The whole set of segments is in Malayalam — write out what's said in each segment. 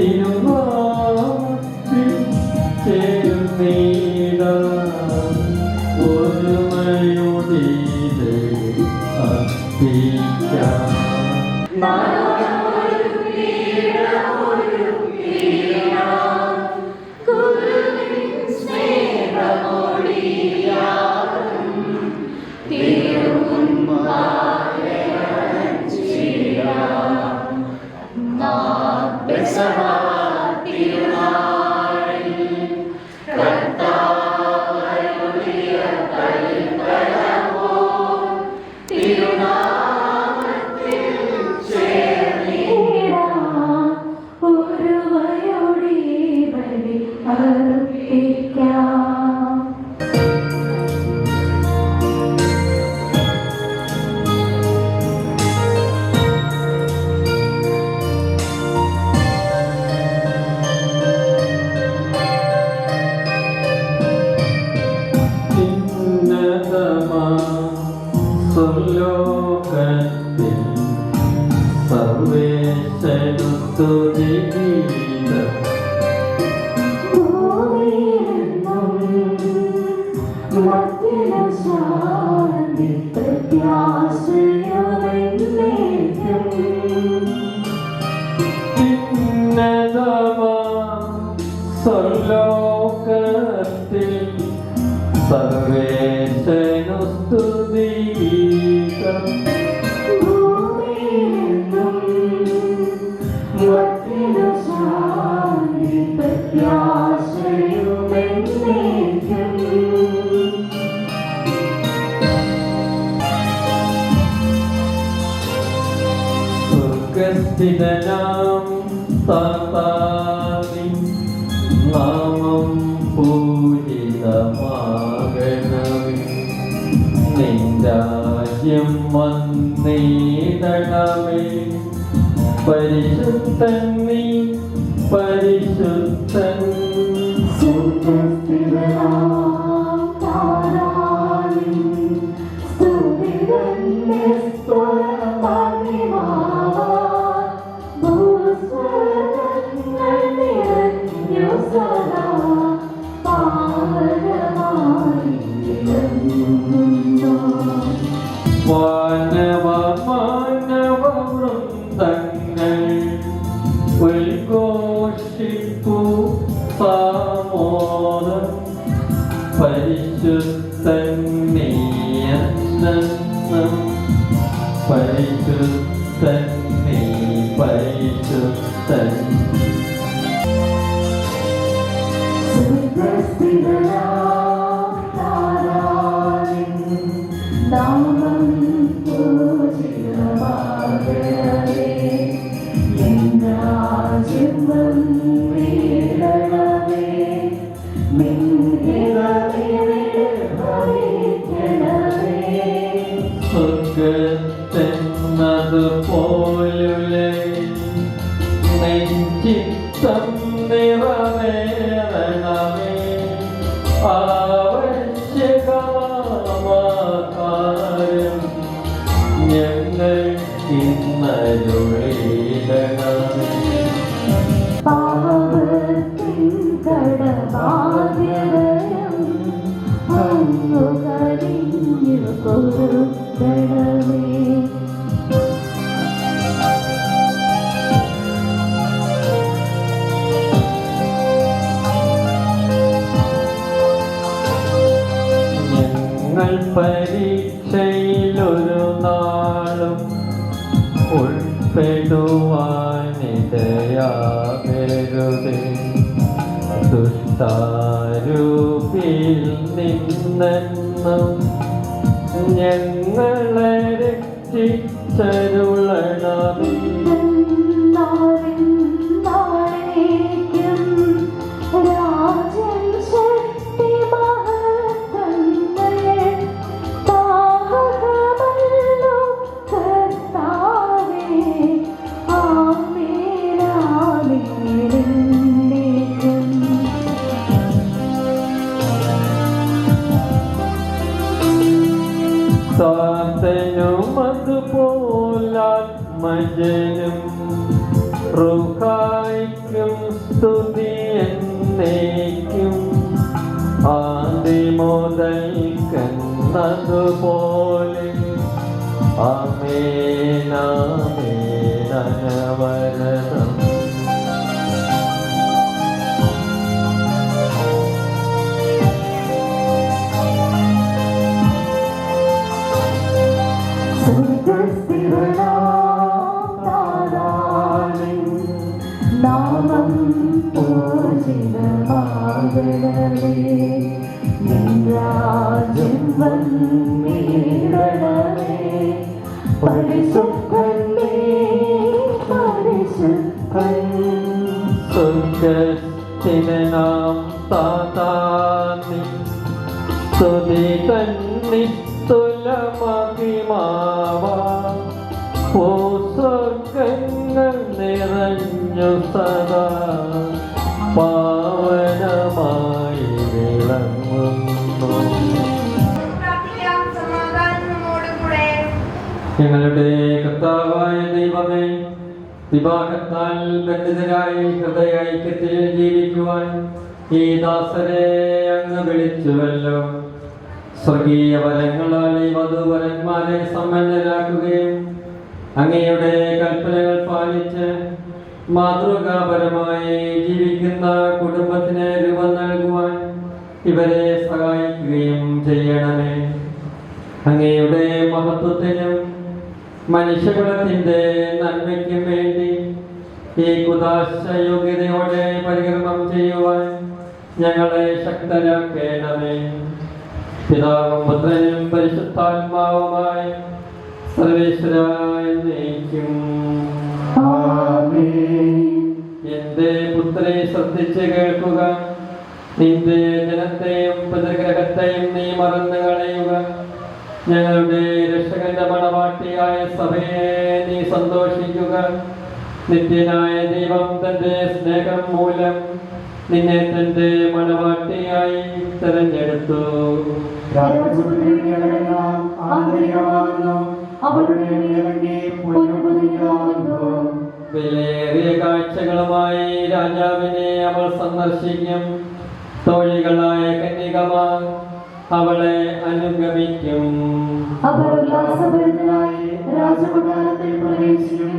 തിരുനാമത്തിൽ ചേർന്നിടാം ഒരുമയുടെ അർപ്പിക്കാം. ലോകത്തിൽ സർവേശനു സ്തുതിഗീതം. സർലോകത്തിൽ സർവേശനു സ്തുതിഗീതം. സ്വർഗസ്ഥിതനാം താതാവിൻ നാമം പൂജിതമാകണമേ. നിൻ രാജ്യം വന്നിടണമേ. പരിശുദ്ധൻ നീ പരിശുദ്ധൻ. മാനവ വൃന്ദങ്ങൾ ഉദ്ഘോഷിപ്പു സാമോദം. പരിശുദ്ധൻ നീയെന്നും പരിശുദ്ധൻ നീ പരിശുദ്ധൻ. സ്വർഗത്തെന്നതുപോലുള്ള നെഞ്ചിത്തം നിറവേറണമേ. ആവശ്യകാര്യം ഞങ്ങൾ ഇന്നരുളിടണമേ. ഞങ്ങൾ പരീക്ഷയിലൊരു നാളും ഉൾപ്പെടുവാനിടയാകരുതേ. ദുഷ്ടാരൂപിയിൽ നിന്നെന്നും ഞങ്ങളെ രക്ഷിച്ചരുളണമേ. സാന്തനും അതുപോലാത്മജനും റുഹാ മിശിഹായ്ക്കും സ്തുതി എന്നേക്കും ആദിമുതൽക്കെന്നതുപോലെ ആമേനാമേനവരതം. നാമം പൂജിതമാകണമേ, നിൻ രാജ്യം വന്നിടണമേ. പരിശുദ്ധനേ പരിശുദ്ധൻ, സ്വർഗ്ഗസ്ഥനാം താതാനി സ്തുതി തന്നിസ്തുലമഹിമാവാം. ഭൂസ്വർഗ്ഗങ്ങൾ നിറഞ്ഞു സദാ പാവനമായി വിളങ്ങുന്നു. ഞങ്ങളുടെ കർത്താവായ ദൈവമേ, വിവാഹത്താൽ ബന്ധിതരായി ഹൃദയ ഐക്യത്തിൽ ജീവിക്കുവാൻ ഈ ദാസരെ അങ്ങ് വിളിച്ചുവല്ലോ. സ്വർഗീയ വരങ്ങളാൽ ഈ വധുവരന്മാരെ സമ്പന്നരാക്കുകയും അങ്ങയുടെ കൽപ്പനകൾ പാലിച്ച് മാതൃകാപരമായി ജീവിക്കുന്ന കുടുംബത്തിന് രൂപം നൽകുവാൻ ഇവരെ സഹായിക്കുകയും ചെയ്യണമേ. അങ്ങയുടെ മഹത്വത്തിനും മനുഷ്യകുലത്തിന്റെ നന്മയ്ക്കും വേണ്ടി ഈ കുദാശ യോഗ്യതയോടെ പരികർമ്മം ചെയ്യുവാൻ ഞങ്ങളെ ശക്തരാക്കേണമേ. പിതാവും പുത്രനും പരിശുദ്ധാത്മാവുമായി സർവേശ്വരായ നയിക്കും. എന്റെ പുത്രെ, ശ്രദ്ധിച്ച് കേൾക്കുക. നിന്റെ ജനത്തെയും പിതൃഗ്രഹത്തെയും നീ മറന്നു കളയുക. ഞങ്ങളുടെ രക്ഷകന്റെ മണവാട്ടിയായ സഭയെ നീ സന്തോഷിക്കുക. നിത്യനായ ദൈവം തന്റെ സ്നേഹം മൂലം നിന്നെ തന്റെ മണവാട്ടിയായി തെരഞ്ഞെടുത്തു. വിലയേറിയ കാഴ്ചകളുമായി രാജാവിനെ അവൾ സന്ദർശിക്കും. തോഴികളായ കന്യകമാർ അവളെ അനുഗമിക്കും. രാജകൊട്ടാരത്തിൽ പ്രവേശിക്കും.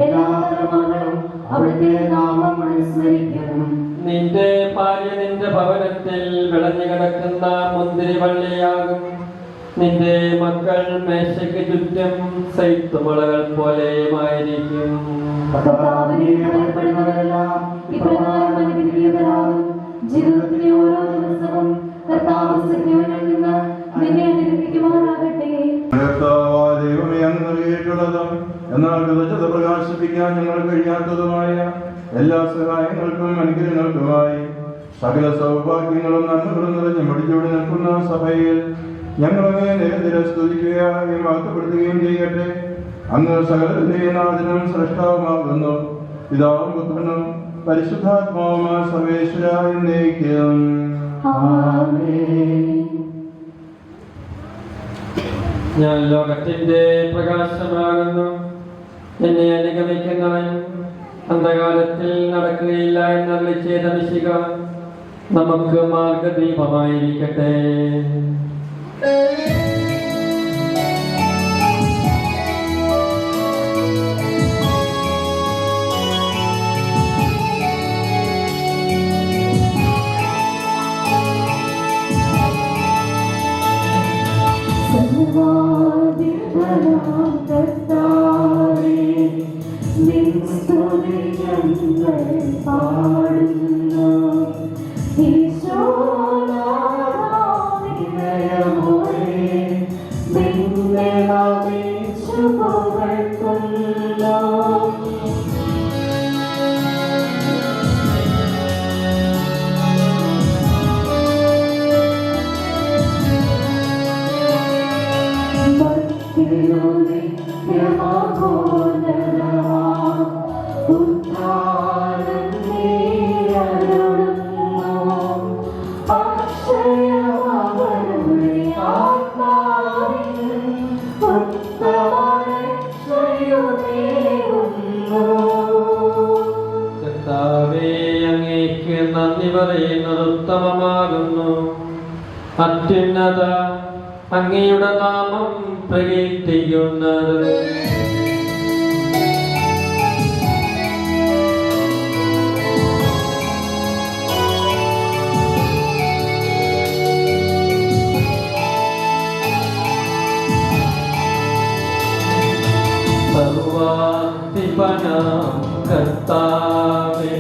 എല്ലാ തലമുറകളും അവിടുത്തെ നാമം അനുസ്മരിക്കും. നിന്റെ ഭാര്യ നിന്റെ ഭവനത്തിൽ വിളഞ്ഞു കിടക്കുന്ന മുന്തിരിവള്ളിയാകും. നിന്റെ മക്കൾ മേശയ്ക്ക് ചുറ്റും സൈത്തുമുളകൾ പോലെയുമായിരിക്കും. ജീവിതത്തിലെ ഓരോ ദിവസവും കർത്താവ് സത്യവനിൽ നിന്ന് നിന്നെ അനുഗ്രഹിക്കുമാറാകട്ടെ. ദൈവമേ, അങ്ങ് നൽകിയിട്ടുള്ളതും എന്നാൽ വിതച്ചത് പ്രകാശിപ്പിക്കാൻ ഞങ്ങൾ കഴിയാത്തതുമായ എല്ലാ സഹായങ്ങൾക്കും അനുഗ്രഹങ്ങൾക്കുമായി സകല സൗഭാഗ്യങ്ങളും നന്മകളും നിറഞ്ഞ് മടിച്ചോടി നിൽക്കുന്ന സഭയിൽ ഞങ്ങളങ്ങ് നിരന്തരം സ്തുതിക്കുകയും വാഴ്ത്തപ്പെടുത്തുകയും ചെയ്യട്ടെ. അങ്ങ് സകലത്തിന്റെയും നാഥനും സ്രഷ്ടാവുമാകുന്നു. പിതാവും പുത്രനും പരിശുദ്ധാത്മാവുമായ സർവേശ്വരായ എന്നേക്കും. ഞാൻ ലോകത്തിന്റെ പ്രകാശമാകുന്നു. എന്നെ അനുഗമിക്കുന്നവൻ അന്ധകാരത്തിൽ നടക്കുകയില്ല എന്നരുളി ചെയ്ത മിശിഹ നമുക്ക് മാർഗദീപമായിരിക്കട്ടെ. ഈശോ കർത്താവേ, അങ്ങേക്ക് നന്ദി പറയുന്നത് ഉത്തമമാകുന്നു. അത്യുന്നത അങ്ങയുടെ നാമം പ്രകീർത്തിക്കുന്നത് സർവാധിപനാം കർത്താവേ,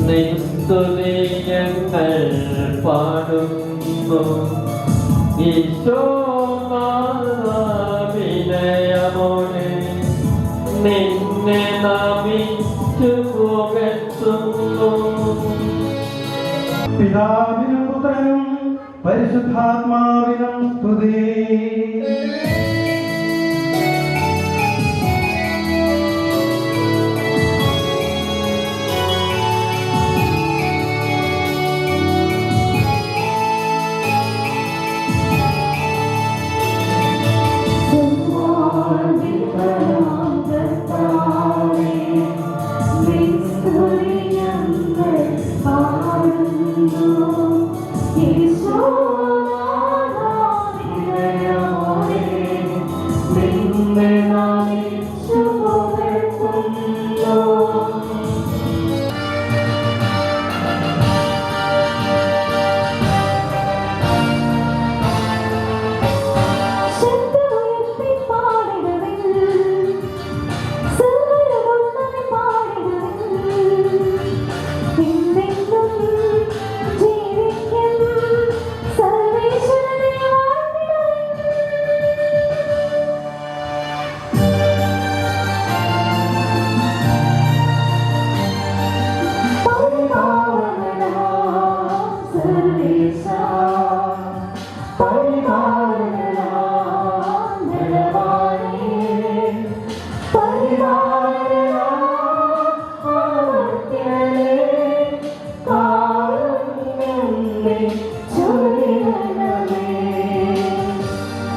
നിൻ സ്തുതി ഞങ്ങൾ പാടുന്നു. ഈശോനാമോടെ നിന്നെ നമിച്ചു പുകഴ്ത്തുന്നു. പിതാവിനും പുത്രനും പരിശുദ്ധാത്മാവിനും സ്തുതി.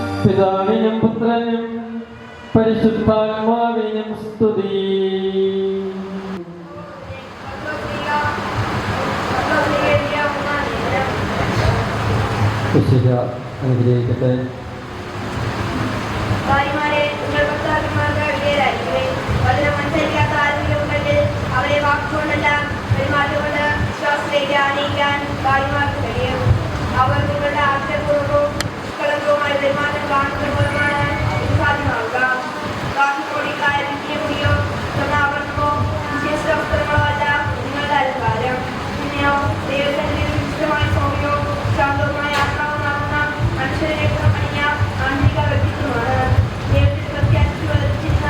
പിതാവിനും പുത്രനും പരിശുദ്ധാത്മാവിനും സ്തുതി. അനുഗ്രഹിക്കട്ടെ. അവരെ വാക്കുകൊണ്ടല്ല പെരുമാറ്റം വിശ്വാസത്തിലേക്ക് ആനയിക്കാൻ ഭാര്യമാർക്ക് കഴിയും. അവർ നിങ്ങളുടെ ആശയപൂർവ്വവും നിഷ്കളങ്കവുമായ പെരുമാറ്റം കാണുന്ന മൂലമാണ് ഇത് സാധ്യമാവുക. ബാക്കിക്കോടിക്കായ വിദ്യയോ സ്വർണ്ണാഭരണമോ വിശേഷ വസ്ത്രങ്ങളോ അല്ല നിങ്ങളുടെ അലങ്കാരം. പിന്നെയോ ദൈവത്തിന്റെ വിശുദ്ധമായ സൗമ്യവും ശാന്തവുമായ ആത്മാവ് നടന്ന മനുഷ്യരെ അണിഞ്ഞ ആന്തരിക വ്യക്തിത്വമാണ്. ദൈവത്തിൽ പ്രത്യാശിച്ചു വധിച്ചിരുന്ന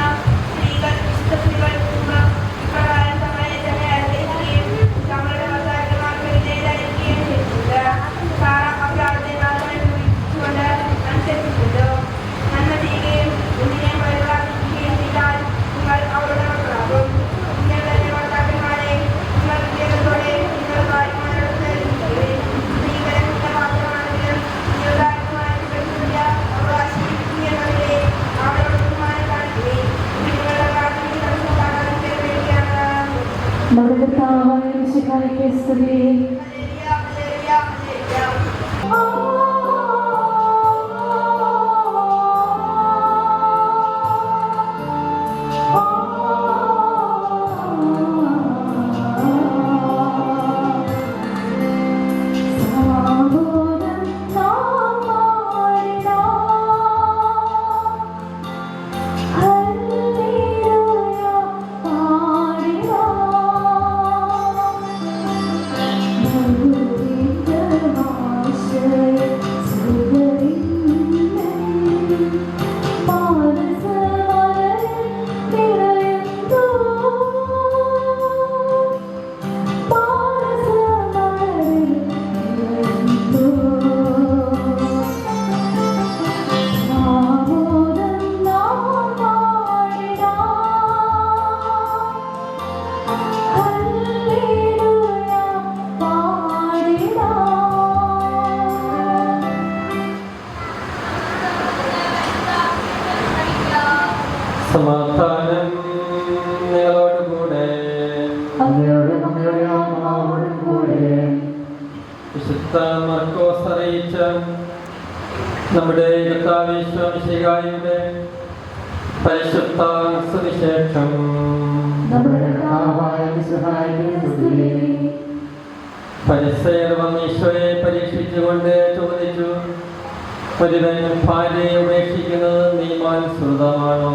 സ്ത്രീകൾ വിശുദ്ധ സ്ത്രീകൾ ഇപ്രകാരം തങ്ങളെ തന്നെ അലങ്കരിക്കുകയും തങ്ങളുടെ ഭർത്താക്കന്മാർക്ക് വിധേയരായിരിക്കുകയും ചെയ്തിട്ടുണ്ട്. അവരവിടുത്തെ നാഥനെ കൊണ്ട് അനുസരിച്ചിട്ടുണ്ട്. നന്മ ചെയ്യുകയും ഒന്നിനെ പരിപാലിക്കുകയും ചെയ്താൽ നിങ്ങൾ അവരുടെ മക്കളാകും. നിങ്ങൾ തന്നെ ഭർത്താക്കന്മാരെ നിങ്ങൾ വിവേകത്തോടെ നിങ്ങൾ ഭാര്യമാരോട് സ്ത്രീകളെ മാത്രമാണെങ്കിലും നിങ്ങളുടെ അവകാശിക്കുന്നവരെ അവരോട് ബഹുമാനം കാണിക്കുകയും നിങ്ങളുടെ പ്രാർത്ഥനകൾ കാണാൻ വേണ്ടിയാണ്. നമ്മുടെ കർത്താവായ മിശിഹായ്ക്ക് സ്തുതി. Hallelujah, വിശുദ്ധ മർക്കോസ് അറിയിച്ച നമ്മുടെ കർത്താവിശ്വമിശിഹായുടെ പരിശുദ്ധ സുവിശേഷം. ഫരിസേയർ വന്ന് ഈശോയെ പരീക്ഷിച്ചുകൊണ്ട് ചോദിച്ചു, ഒരുവൻ ഭാര്യയെ ഉപേക്ഷിക്കുന്നത് നിയമാനുസൃതമാണോ?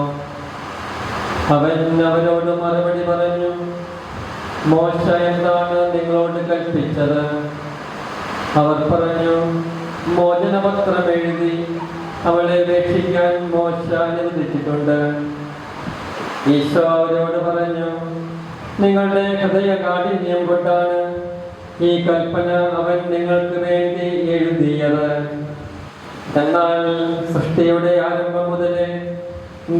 അവൻ അവരോട് മറുപടി പറഞ്ഞു, മോശ എന്താണ് നിങ്ങളോട് കൽപ്പിച്ചത്? അവർ പറഞ്ഞു, മോചനപത്രം എഴുതി അവളെ ഉപേക്ഷിക്കാൻ മോശ അനുവദിച്ചിട്ടുണ്ട്. ഈശോ അവരോട് പറഞ്ഞു, നിങ്ങളുടെ ഹൃദയ കാഠിന്യം കൊണ്ടാണ് ഈ കൽപ്പന അവൻ നിങ്ങൾക്ക് വേണ്ടി എഴുതിയത്. എന്നാൽ സൃഷ്ടിയുടെ ആരംഭം മുതലേ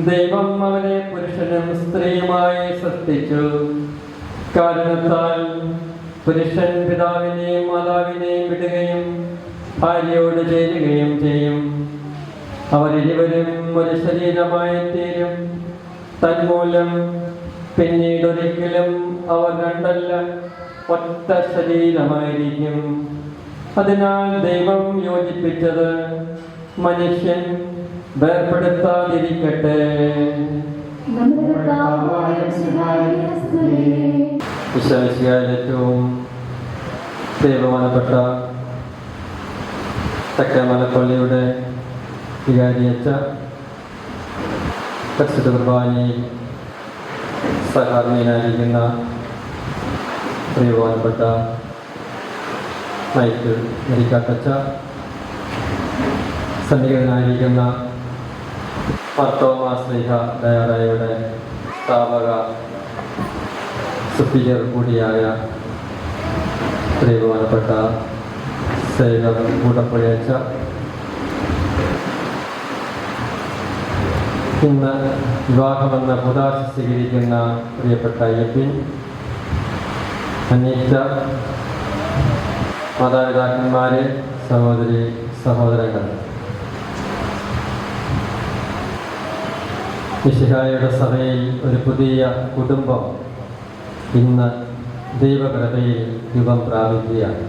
ദൈവം അവനെ പുരുഷനും സ്ത്രീയുമായി സൃഷ്ടിച്ചു. കാരണത്താൽ പുരുഷൻ പിതാവിനെയും മാതാവിനെയും വിടുകയും ഭാര്യയോട് ചേരുകയും ചെയ്യും. അവരിരുവരും ഒരു ശരീരമായി തീരും. തന്മൂലം പിന്നീടൊരിക്കലും അവർ രണ്ടല്ല, ഒറ്റ ശരീരമായിരിക്കും. അതിനാൽ ദൈവം യോജിപ്പിച്ചത് മനുഷ്യൻ വേർപെടുത്താതിരിക്കട്ടെ. വിശ്വാസിയായ ഏറ്റവും ദൈവമാനപ്പെട്ട തെക്കേമലപ്പള്ളിയുടെ വികാരിയച്ച പരിശുദ്ധ കുർബാനയിൽ സഹാർമ്മീനായിരിക്കുന്ന ദൈവമാനപ്പെട്ട മൈക്കിൾ മെരിക്കാട്ടച്ച, സന്നിഹിതനായിരിക്കുന്ന മാർത്തോമാ ശ്ലീഹ ദയാറായുടെ സ്ഥാപക സുപ്പീരിയർ കൂടിയായ ബഹുമാനപ്പെട്ട സേവർ കൂട്ടപ്പുഴയച്ച, ഇന്ന് വിവാഹമെന്ന പുതാശ സ്വീകരിക്കുന്ന പ്രിയപ്പെട്ട എബിൻ, അനീറ്റ, മാതാപിതാക്കന്മാരെ, സഹോദരി സഹോദരങ്ങൾ, മിശിഹായുടെ സഭയിൽ ഒരു പുതിയ കുടുംബം ഇന്ന് ദൈവകൃപയിൽ രൂപം പ്രാപിക്കുകയാണ്.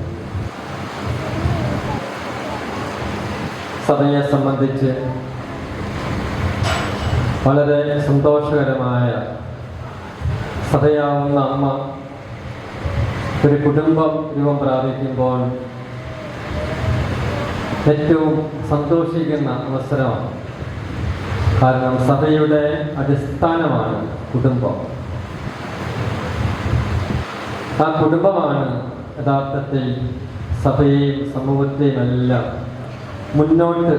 സഭയെ സംബന്ധിച്ച് വളരെ സന്തോഷകരമായ സഭയാവുന്ന അമ്മ ഒരു കുടുംബം രൂപം പ്രാപിക്കുമ്പോൾ ഏറ്റവും സന്തോഷിക്കുന്ന അവസരമാണ്. കാരണം സഭയുടെ അടിസ്ഥാനമാണ് കുടുംബം. ആ കുടുംബമാണ് യഥാർത്ഥത്തിൽ സഭയെയും സമൂഹത്തെയും എല്ലാം മുന്നോട്ട്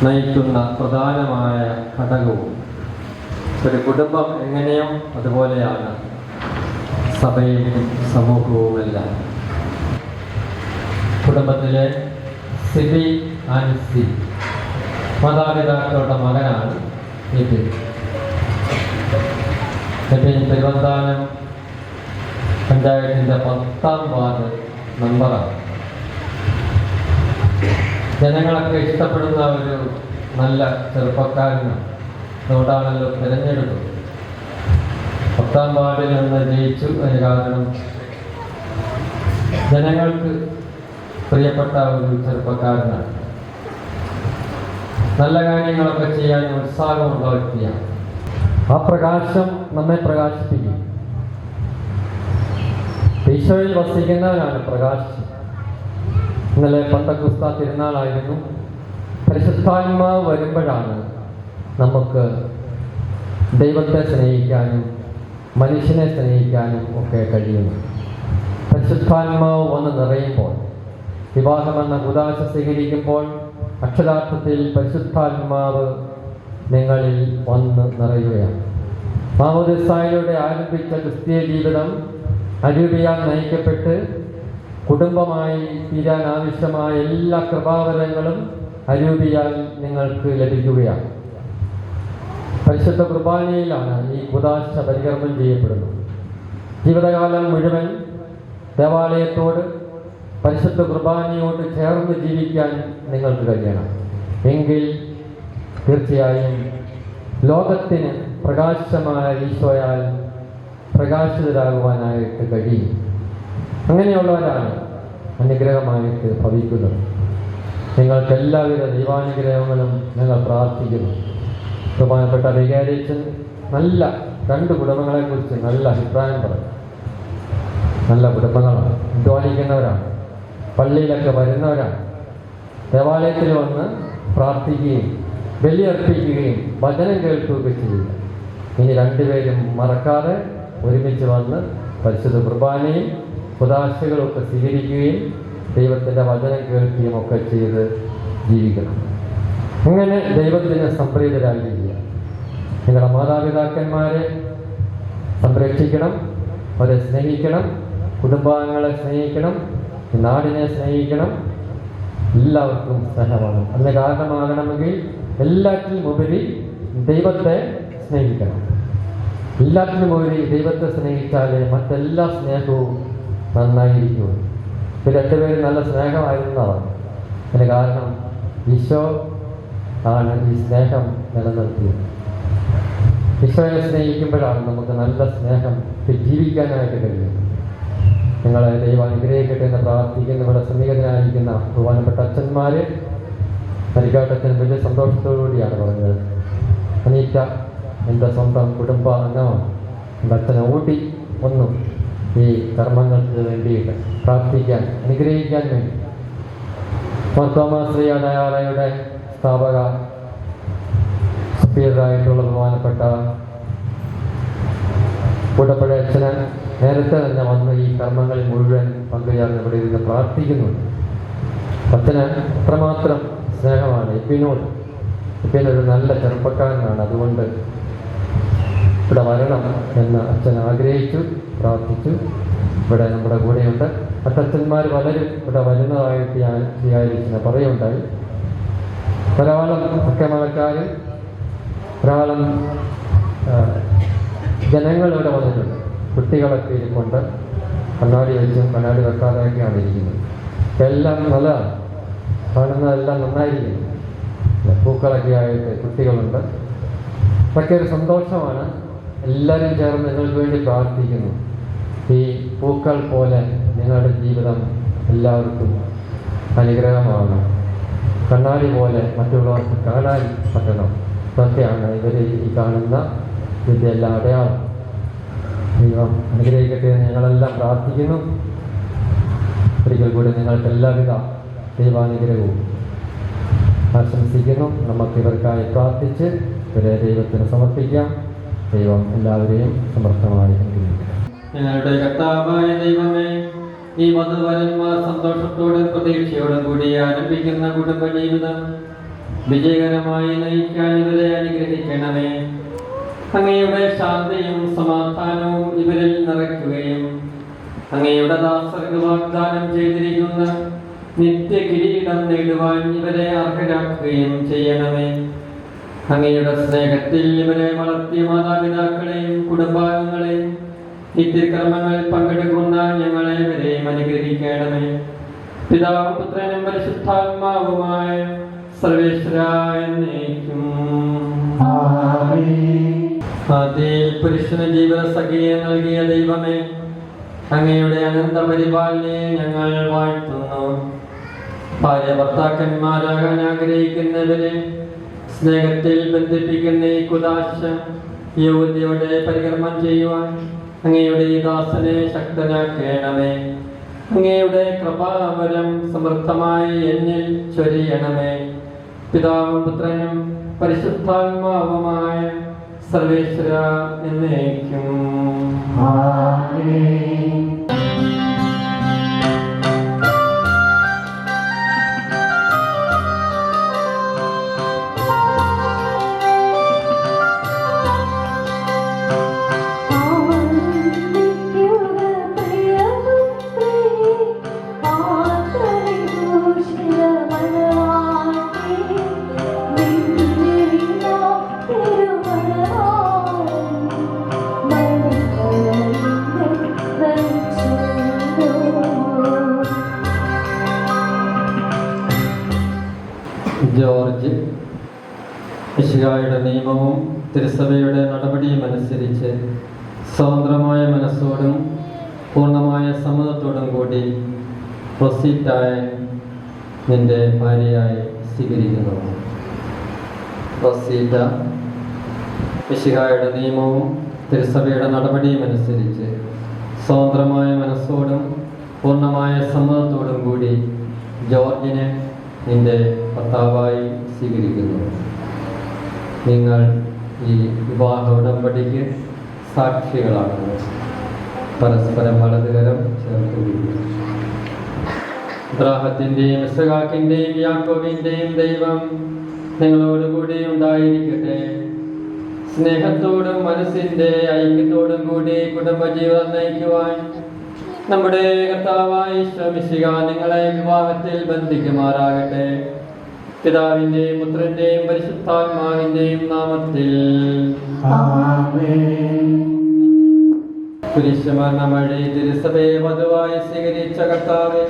നയിക്കുന്ന പ്രധാനമായ ഘടകവും. ഒരു കുടുംബം എങ്ങനെയോ അതുപോലെയാണ് സഭയും സമൂഹവുമെല്ലാം. കുടുംബത്തിലെ സിബി ആൻസി മാതാപിതാക്കളുടെ മകനാണ് ഇത്. തിരുവനന്തപുരം പഞ്ചായത്തിൻ്റെ 10ാം വാർഡ് മെമ്പറാണ്. ജനങ്ങളൊക്കെ ഇഷ്ടപ്പെടുന്ന ഒരു നല്ല ചെറുപ്പക്കാരനാണ്. അതുകൊണ്ടാണല്ലോ തിരഞ്ഞെടുപ്പ്. 10ാം വാർഡിൽ നിന്ന് ജയിച്ചു. അതിന് കാരണം ജനങ്ങൾക്ക് പ്രിയപ്പെട്ട ഒരു ചെറുപ്പക്കാരനാണ്. നല്ല കാര്യങ്ങളൊക്കെ ചെയ്യാൻ ഉത്സാഹമുള്ള വ്യക്തിയാണ്. ആ പ്രകാശം നമ്മെ പ്രകാശിപ്പിക്കും. ഈശോയിൽ വസിക്കുന്നവരാണ് പ്രകാശം. ഇന്നലെ പെന്തക്കോസ്ത് തിരുനാളായിരുന്നു. പരിശുദ്ധാത്മാവ് വരുമ്പോഴാണ് നമുക്ക് ദൈവത്തെ സ്നേഹിക്കാനും മനുഷ്യനെ സ്നേഹിക്കാനും ഒക്കെ കഴിയുന്നു. പരിശുദ്ധാത്മാവ് വന്ന് നിറയുമ്പോൾ, വിവാഹമെന്ന കുദാശ സ്വീകരിക്കുമ്പോൾ അക്ഷരാർത്ഥത്തിൽ പരിശുദ്ധാത്മാവ് നിങ്ങളിൽ വന്ന് നിറയുകയാണ്. മാമോദിസായിലൂടെ ആരംഭിച്ച ക്രിസ്തീയ ജീവിതം അരൂപിയാൽ നയിക്കപ്പെട്ട് കുടുംബമായി തീരാൻ ആവശ്യമായ എല്ലാ കൃപാവരങ്ങളും അരൂപിയാൽ നിങ്ങൾക്ക് ലഭിക്കുകയാണ്. പരിശുദ്ധ കുർബാനയിലാണ് ഈ കുദാശ പരികർമ്മം ചെയ്യപ്പെടുന്നത്. ജീവിതകാലം മുഴുവൻ ദേവാലയത്തോട്, പരിശുദ്ധ കുർബാനയോട് ചേർന്ന് ജീവിക്കാൻ നിങ്ങൾക്ക് കഴിയണം. എങ്കിൽ തീർച്ചയായും ലോകത്തിന് പ്രകാശമായ ഈശോയാൽ പ്രകാശിതരാകുവാനായിട്ട് കഴിയും. അങ്ങനെയുള്ളവരാണ് അനുഗ്രഹമായിട്ട് ഭവിക്കുന്നത്. നിങ്ങൾക്ക് എല്ലാവിധ ദൈവാനുഗ്രഹങ്ങളും ഞങ്ങൾ പ്രാർത്ഥിക്കുന്നു. ബഹുമാനപ്പെട്ട വികാരിയച്ഛൻ നല്ല 2 കുടുംബങ്ങളെക്കുറിച്ച് നല്ല അഭിപ്രായം പറഞ്ഞു. നല്ല കുടുംബങ്ങളാണ്, അധ്വാനിക്കുന്നവരാണ്, പള്ളിയിലൊക്കെ വരുന്നവരാണ്, ദേവാലയത്തിൽ വന്ന് പ്രാർത്ഥിക്കുകയും ബലിയർപ്പിക്കുകയും വചനം കേൾക്കുകയൊക്കെ ചെയ്യുക. ഇനി 2 പേരും മറക്കാതെ ഒരുമിച്ച് വന്ന് പരിശുദ്ധ കുർബാനയും കുദാശകളൊക്കെ സ്വീകരിക്കുകയും ദൈവത്തിൻ്റെ വചനം കേൾക്കുകയും ഒക്കെ ചെയ്ത് ജീവിക്കണം. അങ്ങനെ ദൈവത്തിന് സംപ്രീതരാകുക. നിങ്ങളുടെ മാതാപിതാക്കന്മാരെ സംരക്ഷിക്കണം, അവരെ സ്നേഹിക്കണം, കുടുംബാംഗങ്ങളെ സ്നേഹിക്കണം, നാടിനെ സ്നേഹിക്കണം. എല്ലാവർക്കും സ്നേഹമാണ്. അതിന് കാരണമാകണമെങ്കിൽ എല്ലാറ്റിനും ഉപരി ദൈവത്തെ സ്നേഹിക്കണം. എല്ലാറ്റിനും ഉപരി ദൈവത്തെ സ്നേഹിച്ചാലേ മറ്റെല്ലാ സ്നേഹവും നന്നായിരിക്കും. ഇത് 2 പേരും നല്ല സ്നേഹമായിരുന്നതാണ്. അതിന് കാരണം ഈശോ ആണ് ഈ സ്നേഹം നിലനിർത്തിയത്. ഈശോയെ സ്നേഹിക്കുമ്പോഴാണ് നമുക്ക് നല്ല സ്നേഹം ജീവിക്കാനായിട്ട് കഴിയുന്നത്. നിങ്ങളെ ദൈവം അനുഗ്രഹിക്കട്ടെ എന്ന് പ്രാർത്ഥിക്കുന്ന ഇവിടെ സന്നിഹിതനായിരിക്കുന്ന ബഹുമാനപ്പെട്ട അച്ഛന്മാര് പരിക്കാട്ടത്തിന് വലിയ സന്തോഷത്തോടുകൂടിയാണ് പറഞ്ഞത്. അനീറ്റ എൻ്റെ സ്വന്തം കുടുംബ അംഗമാണ്. എൻ്റെ അച്ഛനെ ഊട്ടി ഒന്നും ഈ കർമ്മങ്ങൾക്ക് വേണ്ടിയിട്ട് പ്രാർത്ഥിക്കാൻ അനുഗ്രഹിക്കാൻ വേണ്ടി തോമാശ്രീ അടയാളയുടെ സ്ഥാപക സ്പീക്കറായിട്ടുള്ള ബഹുമാനപ്പെട്ട കൂടപ്പുഴ അച്ഛന് നേരത്തെ തന്നെ വന്ന് ഈ കർമ്മങ്ങളിൽ മുഴുവൻ പങ്കുചേർന്ന് ഇവിടെ ഇരുന്ന് പ്രാർത്ഥിക്കുന്നുണ്ട്. അച്ഛന് അത്രമാത്രം സ്നേഹമാണ് ഇപ്പിനൊരു നല്ല ചെറുപ്പക്കാരനാണ്. അതുകൊണ്ട് ഇവിടെ വരണം എന്ന് അച്ഛൻ ആഗ്രഹിച്ചു, പ്രാർത്ഥിച്ചു. ഇവിടെ നമ്മുടെ കൂടെയുണ്ട്. മറ്റച്ഛന്മാർ പലരും ഇവിടെ വരുന്നതായിട്ട് ഞാൻ വിചാരിച്ചിന് പറയുണ്ടായി. ഒരാളും മുഖ്യമലക്കാരും ഒരാളും ജനങ്ങൾ ഇവിടെ വന്നിട്ടുണ്ട്. കുട്ടികളൊക്കെ ഇരിക്കൊണ്ട് കണ്ണാടി വെച്ചും കണ്ണാടി വെക്കാതെയൊക്കെയാണ് ഇരിക്കുന്നത്. എല്ലാം നല്ലതാണ്, കാണുന്നതെല്ലാം നന്നായിരിക്കുന്നു. പൂക്കളൊക്കെ ആയിട്ട് കുട്ടികളുണ്ട്. അതൊക്കെ ഒരു സന്തോഷമാണ്. എല്ലാവരും ചേർന്ന് നിങ്ങൾക്ക് വേണ്ടി പ്രാർത്ഥിക്കുന്നു. ഈ പൂക്കൾ പോലെ നിങ്ങളുടെ ജീവിതം എല്ലാവർക്കും അനുഗ്രഹമാകണം. കണ്ണാടി പോലെ മറ്റുള്ളവർക്ക് കാണാൻ പറ്റണം. ഇതൊക്കെയാണ് ഇവർ ഈ കാണുന്ന ഇതിൻ്റെ എല്ലാ അടയാളം. ദൈവം അനുഗ്രഹിക്കട്ടെ എന്ന് ഞങ്ങളെല്ലാം പ്രാർത്ഥിക്കുന്നു. ഒരിക്കൽ കൂടി നിങ്ങൾക്ക് എല്ലാവിധ ദൈവാനുഗ്രഹവും ആശംസിക്കുന്നു. നമുക്ക് ഇവർക്കായി പ്രാർത്ഥിച്ച് ഇവരെ ദൈവത്തിന് സമർപ്പിക്കാം. ദൈവം എല്ലാവരെയും സമർത്ഥമായി അനുഗ്രഹിക്കട്ടെ. ഞങ്ങളുടെ കർത്താവായ ദൈവമേ, ഈ വധുവരന്മാർ സന്തോഷത്തോടും പ്രതീക്ഷയോടും കൂടി ആരംഭിക്കുന്ന കുടുംബജീവിതം വിജയകരമായി നയിക്കാൻ ഇവരെ അനുഗ്രഹിക്കണമേ. അങ്ങയുടെ ശാന്തിയും സമാധാനവും ഇവരിൽ നിറയ്ക്കുകയും അങ്ങയുടെ ദാസർക്ക് വാഗ്ദാനം ചെയ്തിരിക്കുന്ന നിത്യ കിരീടം നേടുവാൻ ഇവരെ അർഹരാക്കുകയും ചെയ്യണമേ. അങ്ങയുടെ സ്നേഹത്തിൽ ഇവരെ വളർത്തിയ മാതാപിതാക്കളെയും കുടുംബാംഗങ്ങളെയും നിത്യകർമ്മങ്ങളിൽ പങ്കെടുക്കുന്ന ഞങ്ങളെ ഇവരെയും അനുഗ്രഹിക്കണമേ. പിതാവും പുത്രനും പരിശുദ്ധാത്മാവുമായ സർവേശ്വരായ എന്നേക്കും ആദിയിൽ പുരുഷന് ജീവിത സഖിയെ നൽകിയ ദൈവമേ, അങ്ങയുടെ അനന്ത പരിപാലനയെ ഞങ്ങൾ വാഴ്ത്തുന്നു. ഭാര്യ ഭർത്താക്കന്മാരാകാൻ ആഗ്രഹിക്കുന്നവരെ സ്നേഹത്തിൽ ബന്ധിപ്പിക്കുന്ന ഈ കുദാശ യോഗ്യതയോടെ പരികർമ്മം ചെയ്യുവാൻ അങ്ങയുടെ ഈ ദാസനെ ശക്തനാക്കണമേ. അങ്ങയുടെ കൃപാവരം സമൃദ്ധമായി എന്നിൽ ചൊരിയണമേ. പിതാവും പുത്രനും പരിശുദ്ധാത്മാവുമായ സർവേശ്വര എന്നേക്കും ആമേൻ. ജോർജ് മിശിഹായുടെ നിയമവും തിരുസഭയുടെ നടപടിയും അനുസരിച്ച് സ്വതന്ത്രമായ മനസ്സോടും പൂർണ്ണമായ സമ്മതത്തോടും കൂടി റൊസീറ്റായ നിന്റെ ഭാര്യയായി സ്വീകരിക്കുന്നു. റൊസീറ്റ മിശിഹായുടെ നിയമവും തിരുസഭയുടെ നടപടിയും അനുസരിച്ച് സ്വതന്ത്രമായ മനസ്സോടും പൂർണ്ണമായ സമ്മതത്തോടും കൂടി ജോർജിനെ നിന്റെ ഭർത്താവായി സ്വീകരിക്കുന്നു. നിങ്ങൾ ഈ വിവാഹ ഉടമ്പടിക്ക് സാക്ഷികളാകുന്നു. പരസ്പരം വലതുകരം ചേർത്തുപിടിക്കുന്നു. ഇബ്രാഹത്തിൻ്റെയും ഇസ്ഹാക്കിൻ്റെയും യാക്കോബിൻ്റെയും ദൈവം നിങ്ങളോടുകൂടി ഉണ്ടായിരിക്കട്ടെ. സ്നേഹത്തോടും മനസ്സിൻ്റെ ഐക്യത്തോടും കൂടി കുടുംബജീവിതം നയിക്കുവാൻ നമ്മുടെ കർത്താവായ ഈശോ മിശിഹാ നിങ്ങളെ വിവാഹത്തിൽ ബന്ധിക്കുമാറാകട്ടെ. പിതാവിൻ്റെയും പുത്രൻ്റെയും പരിശുദ്ധാത്മാവിൻ്റെയും നാമത്തിൽ കുരിശുമരണം വഴി തിരുസഭയെ വധുവായി സ്വീകരിച്ച കർത്താവേ,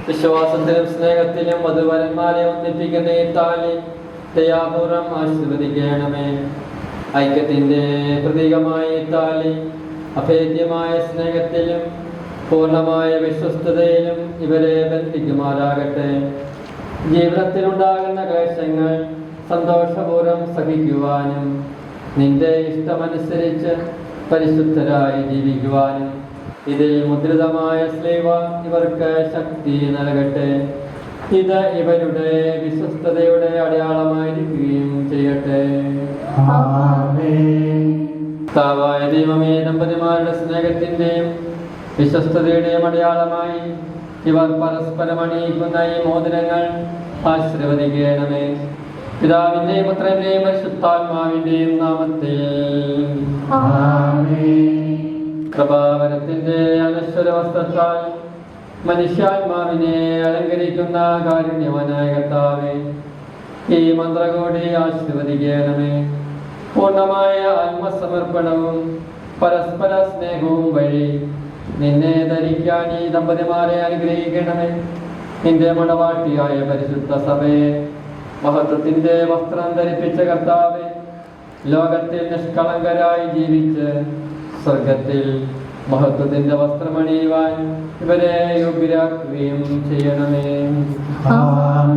വിശ്വാസത്തിലും സ്നേഹത്തിലും വധുവരന്മാരെ ഒന്നിപ്പിക്കുന്ന ഈ താലി ദയാപൂർവം ആശീർവദിക്കണമേ. ഐക്യത്തിൻ്റെ പ്രതീകമായ ഈ താലി അഭേദ്യമായ സ്നേഹത്തിലും പൂർണ്ണമായ വിശ്വസ്തതയിലും ഇവരെ ബന്ധിക്കുമാറാകട്ടെ. ജീവിതത്തിലുണ്ടാകുന്ന ക്ലേശങ്ങൾ സന്തോഷപൂർവ്വം സഹിക്കുവാനും നിന്റെ ഇഷ്ടമനുസരിച്ച് പരിശുദ്ധരായി ജീവിക്കുവാനും ഇതിൽ മുദ്രിതമായ സ്ലീവ ഇവർക്ക് ശക്തി നൽകട്ടെ. ഇത് ഇവരുടെ വിശ്വസ്തതയുടെ അടയാളമായിരിക്കുകയും ചെയ്യട്ടെ. കർത്താവായ ദൈവമേ, ദമ്പതിമാരുടെ സ്നേഹത്തിൻ്റെയും വിശ്വസ്തതയുടെയും അടയാളമായി ഇവർ പരസ്പരം അണിയിക്കുന്ന ഈ മോതിരങ്ങൾ ആശീർവദിക്കണമേ. പിതാവിൻ്റെയും പുത്രൻ്റെയും പരിശുദ്ധാത്മാവിൻ്റെയും നാമത്തിൽ കൃപാവരത്തിൻ്റെ അനശ്വര വസ്ത്രത്താൽ മനുഷ്യാത്മാവിനെ അലങ്കരിക്കുന്ന കാരുണ്യവാനായ കർത്താവേ, ഈ മന്ത്രകോടി ആശീർവദിക്കണമേ. പൂർണ്ണമായ ആത്മസമർപ്പണവും പരസ്പര സ്നേഹവും വഴി നിന്നെ ധരിക്കാൻ ഈ ദമ്പതിമാരെ അനുഗ്രഹിക്കണമേ. നിന്റെ മണവാട്ടിയായ പരിശുദ്ധ സഭയെ മഹത്വത്തിന്റെ വസ്ത്രം ധരിപ്പിച്ച കർത്താവേ, ലോകത്തിൽ നിഷ്കളങ്കരായി ജീവിച്ച് സ്വർഗത്തിൽ മഹത്വത്തിന്റെ വസ്ത്രമണിയുവാൻ ഇവരെ യോഗ്യരാക്കുകയും ചെയ്യണമേ. Oh,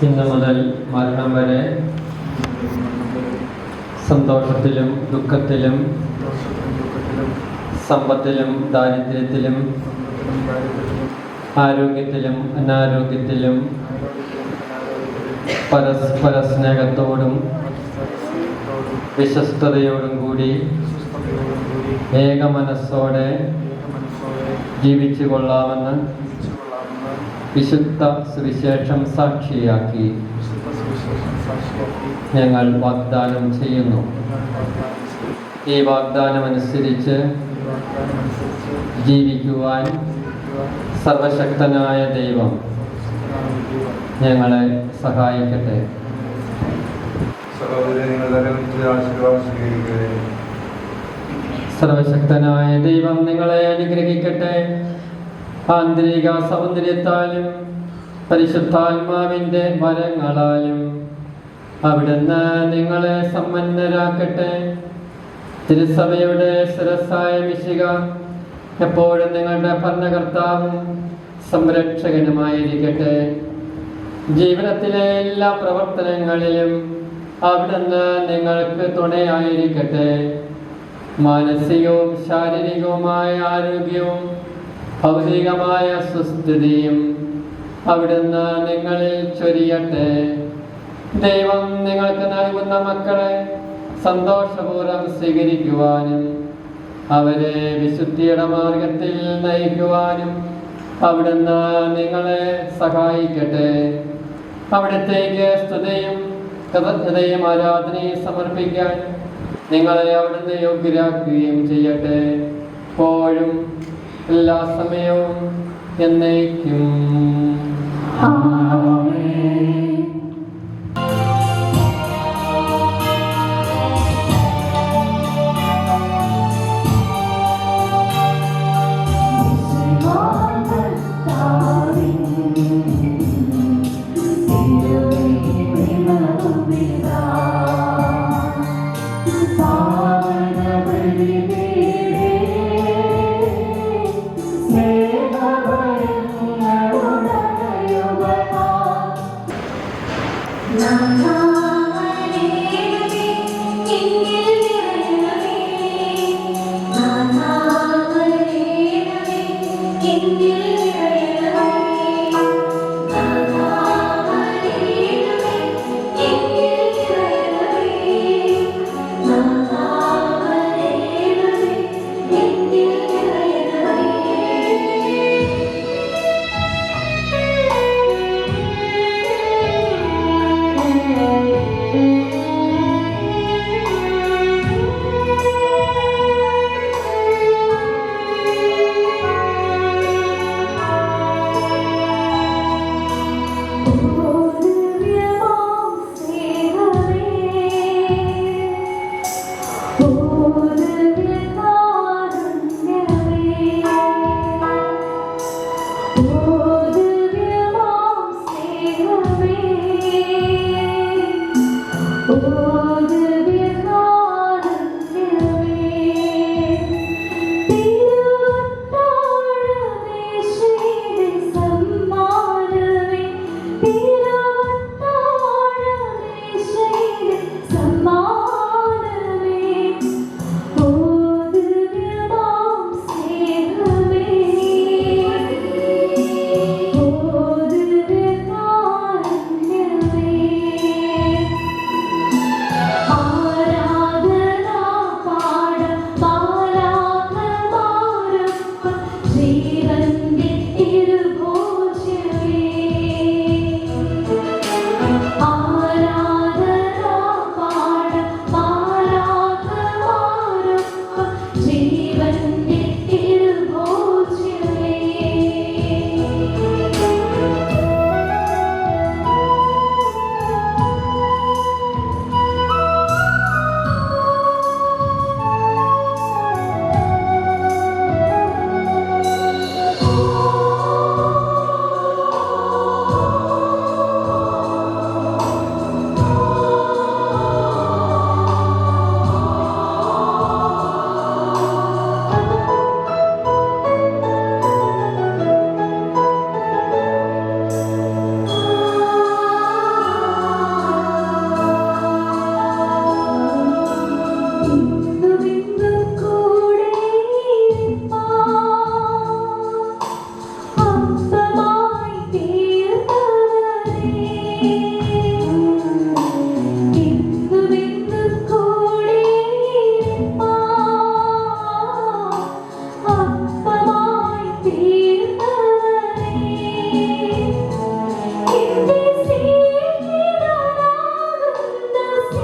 ഇന്നു മുതൽ മരണം വരെ സന്തോഷത്തിലും ദുഃഖത്തിലും സമ്പത്തിലും ദാരിദ്ര്യത്തിലും ആരോഗ്യത്തിലും അനാരോഗ്യത്തിലും പരസ്പര സ്നേഹത്തോടും വിശ്വസ്തയോടും കൂടി ഏക മനസ്സോടെ ജീവിച്ചു കൊള്ളാമെന്ന് വിശുദ്ധ സുവിശേഷം സാക്ഷിയാക്കി ഞങ്ങൾ വാഗ്ദാനം ചെയ്യുന്നു. ഈ വാഗ്ദാനമനുസരിച്ച് ജീവിക്കുവാൻ സർവശക്തനായ ദൈവം ഞങ്ങളെ സഹായിക്കട്ടെ. സർവശക്തനായ ദൈവം നിങ്ങളെ അനുഗ്രഹിക്കട്ടെ. ആന്തരിക സൗന്ദര്യത്താലും പരിശുദ്ധാത്മാവിൻ്റെ വരങ്ങളാലും അവിടുന്ന് നിങ്ങളെ സമ്പന്നരാക്കട്ടെ. തിരുസഭയുടെ ശിരസ്സായ മിശിഹ എപ്പോഴും നിങ്ങളുടെ ഭരണകർത്താവും സംരക്ഷകനുമായിരിക്കട്ടെ. ജീവിതത്തിലെ എല്ലാ പ്രവർത്തനങ്ങളിലും അവിടുന്ന് നിങ്ങൾക്ക് തുണയായിരിക്കട്ടെ. മാനസികവും ശാരീരികവുമായ ആരോഗ്യവും ഭൗതികമായ സുസ്ഥിതിയും അവിടുന്ന് നിങ്ങളിൽ ചൊരിയട്ടെ. ദൈവം നിങ്ങൾക്ക് നൽകുന്ന മക്കളെ സന്തോഷപൂർവ്വം സ്വീകരിക്കുവാനും അവരെ വിശുദ്ധിയുടെ മാർഗത്തിൽ നയിക്കുവാനും അവിടുന്ന് നിങ്ങളെ സഹായിക്കട്ടെ. അവിടുത്തേക്ക് സ്തുതിയും കൃതജ്ഞതയും ആരാധനയും സമർപ്പിക്കാൻ നിങ്ങളെ അവിടുന്ന് യോഗ്യരാക്കുകയും ചെയ്യട്ടെ. എപ്പോഴും എല്ലാ സമയവും എന്നേക്കും.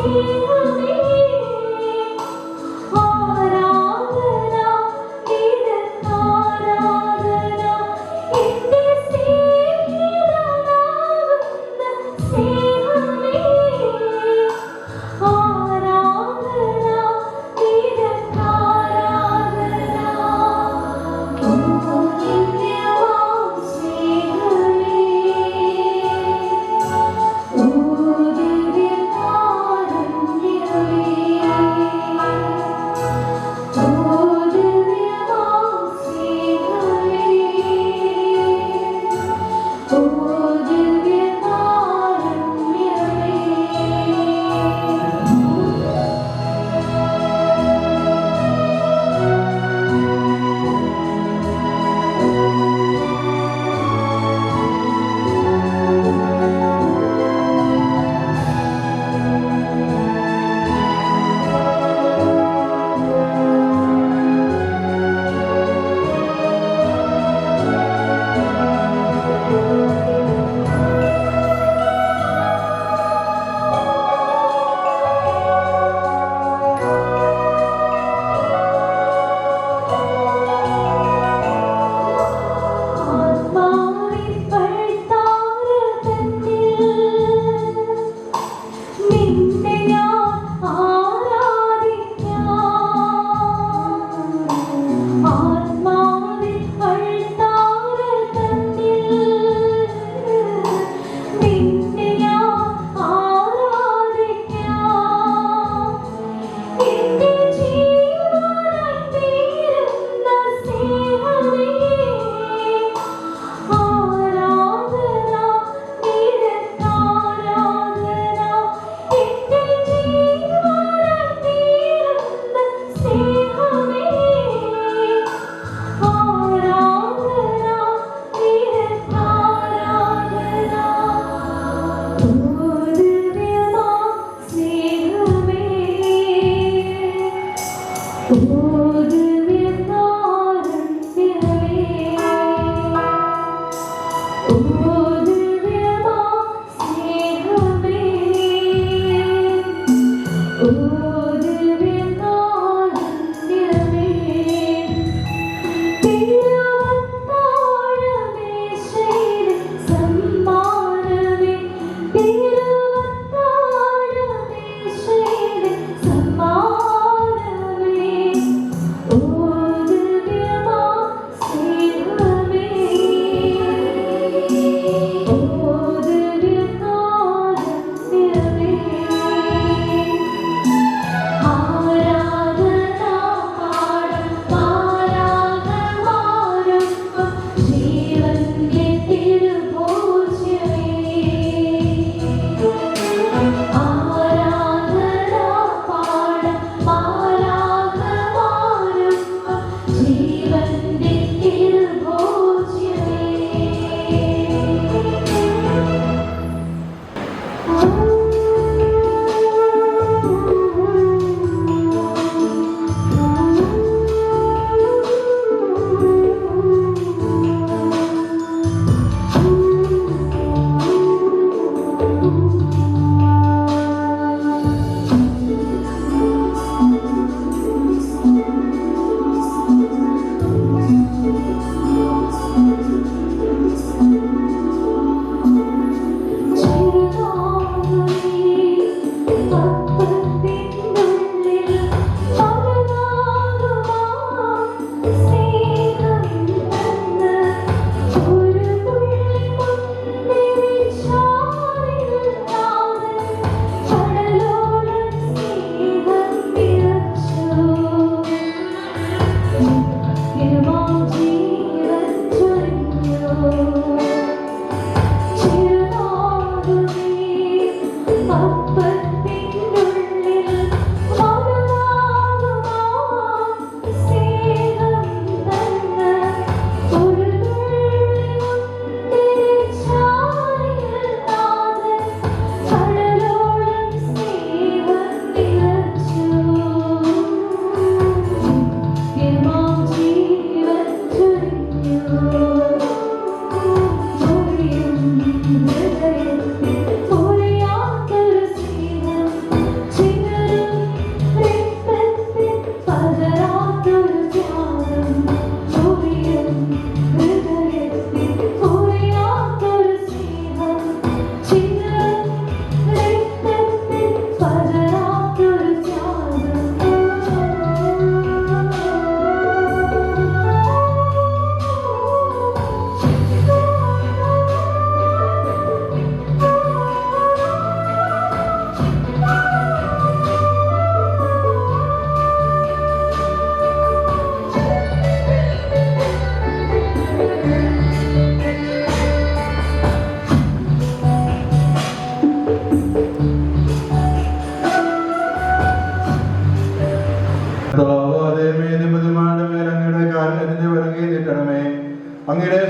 Oh,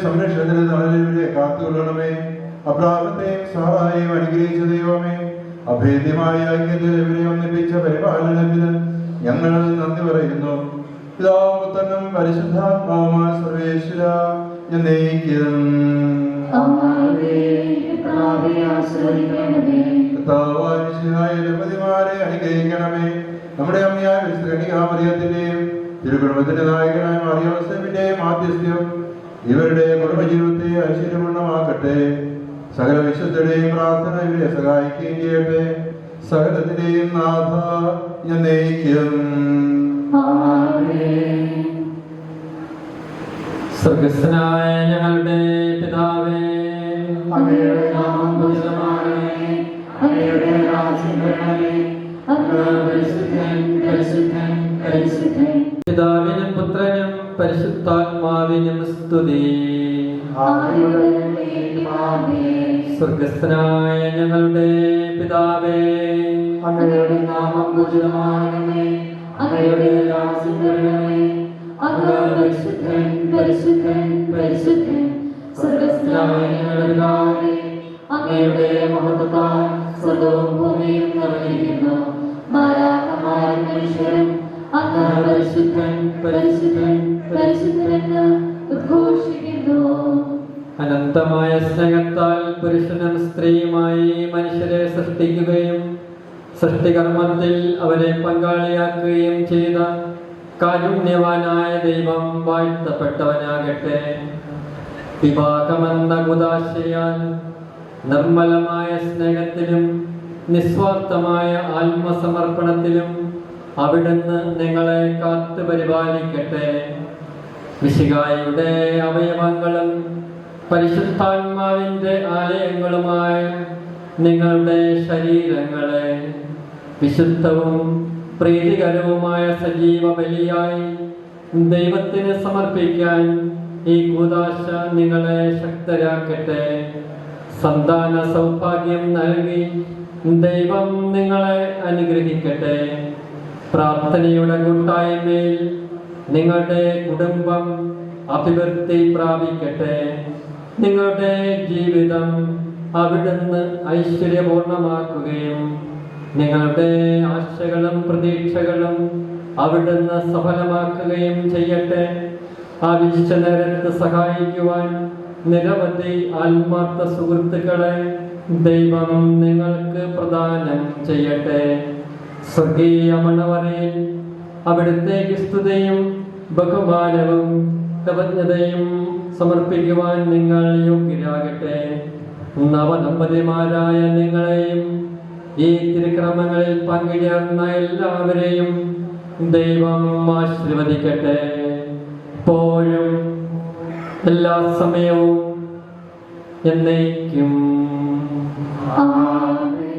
സംരക്ഷണത്തിന് തണലിലൂടെ കാത്തുകൊള്ളണമേ. അബ്രാഹത്തെയും സാറായെയും അനുഗ്രഹിച്ച ദൈവമേ, അഭേദ്യമായ ഐക്യത്തിൽ ഇവരെ ഒന്നിപ്പിച്ച പരിപാലനത്തിന് ഞങ്ങൾ നന്ദി പറയുന്നു. പിതാവും പുത്രനും പരിശുദ്ധാത്മാവുമായ സർവേശ്വര എന്നേക്കും. കർത്താവായ മിശിഹായ ദമ്പതിമാരെ അനുഗ്രഹിക്കണമേ. നമ്മുടെ അമ്മയായ വിശുദ്ധ കന്യകാമറിയത്തിന്റെയും തിരുകുടുംബത്തിന്റെ നായകനായ മറിയോസേഫിന്റെയും മാധ്യസ്ഥ്യം ഇവരുടെ കുടുംബജീവിതത്തെ ഐശ്വര്യപൂർണ്ണമാക്കട്ടെ. സകല വിശുദ്ധരുടെയും പ്രാർത്ഥന ഇവരെ സഹായിക്കുകയും ചെയ്യട്ടെ. സകലത്തിന്റെയും നാഥ എന്നേക്കും. സ്വർഗസ്ഥനായ ഞങ്ങളുടെ പിതാവേ, അങ്ങയുടെ നാമം പൂജിതമാകണമേ. അങ്ങയുടെ രാജ്യം വരണമേ. അങ്ങ് പരിശുദ്ധൻ, പരിശുദ്ധൻ, പരിശുദ്ധൻ. പിതാവിനും പുത്രനും പരിശുദ്ധാത്മാവിനും സ്തുതി. സ്വർഗസ്ഥനായ ഞങ്ങളുടെ പിതാവേ, അങ്ങയുടെ നാമം പൂജിതമാകണമേ. അങ്ങയുടെ രാജ്യം വരണമേ. അങ്ങ് പരിശുദ്ധൻ, പരിശുദ്ധൻ, പരിശുദ്ധൻ. സ്വർഗസ്ഥനായ ഞങ്ങളുടെ പിതാവേ, അങ്ങയുടെ മഹത്വത്താൽ സ്വർഗ്ഗവും ഭൂമിയും നിറഞ്ഞിരിക്കുന്നു. മാലാഖമാരും മനുഷ്യരും അങ്ങ് പരിശുദ്ധൻ, പരിശുദ്ധൻ, പരിശുദ്ധൻ എന്ന് ഉദ്ഘോഷിക്കുന്നു. അനന്തമായ സ്നേഹത്താൽ പുരുഷനും സ്ത്രീയുമായി മനുഷ്യരെ സൃഷ്ടിക്കുകയും സൃഷ്ടികർമ്മത്തിൽ അവരെ പങ്കാളിയാക്കുകയും ചെയ്ത കാരുണ്യവാനായ ദൈവം വാഴ്ത്തപ്പെട്ടവനാകട്ടെ. വിവാഹമെന്ന കുദാശയാൽ നിർമ്മലമായ സ്നേഹത്തിലും നിസ്വാർത്ഥമായ ആത്മസമർപ്പണത്തിലും അവിടുന്ന് നിങ്ങളെ കാത്തു പരിപാലിക്കട്ടെ. മിശിഹായുടെ അവയവങ്ങളും പരിശുദ്ധാത്മാവിന്റെ ആലയങ്ങളുമായ നിങ്ങളുടെ ശരീരങ്ങളെ വിശുദ്ധവും പ്രീതികരവുമായ സജീവ ബലിയായി ദൈവത്തിന് സമർപ്പിക്കാൻ ഈ കൂദാശ നിങ്ങളെ ശക്തരാക്കട്ടെ. സന്താന സൗഭാഗ്യം നൽകി ദൈവം നിങ്ങളെ അനുഗ്രഹിക്കട്ടെ. പ്രാർത്ഥനയുടെ കൂട്ടായ്മയിൽ നിങ്ങളുടെ കുടുംബം അഭിവൃദ്ധി പ്രാപിക്കട്ടെ. നിങ്ങളുടെ ജീവിതം അവിടുന്ന് ഐശ്വര്യപൂർണമാക്കുകയും നിങ്ങളുടെ ആശകളും പ്രതീക്ഷകളും അവിടുന്ന് സഫലമാക്കുകയും ചെയ്യട്ടെ. ആവശ്യ നേരത്ത് സഹായിക്കുവാൻ നിരവധി ആത്മാർത്ഥ സുഹൃത്തുക്കളെ ദൈവം നിങ്ങൾക്ക് പ്രദാനം ചെയ്യട്ടെ. സ്വർഗീയ മണവറയിൽ അവിടുത്തേക്ക് സ്തുതിയും ബഹുമാനവും കൃതജ്ഞതയും സമർപ്പിക്കുവാൻ നിങ്ങൾ യോഗ്യരാകട്ടെ. നവദമ്പതിമാരായ നിങ്ങളെയും ഈ തിരുക്രമങ്ങളിൽ പങ്കുചേർന്ന എല്ലാവരെയും ദൈവം ആശീർവദിക്കട്ടെ. എപ്പോഴും എല്ലാ സമയവും എന്നേക്കും. ആമേൻ.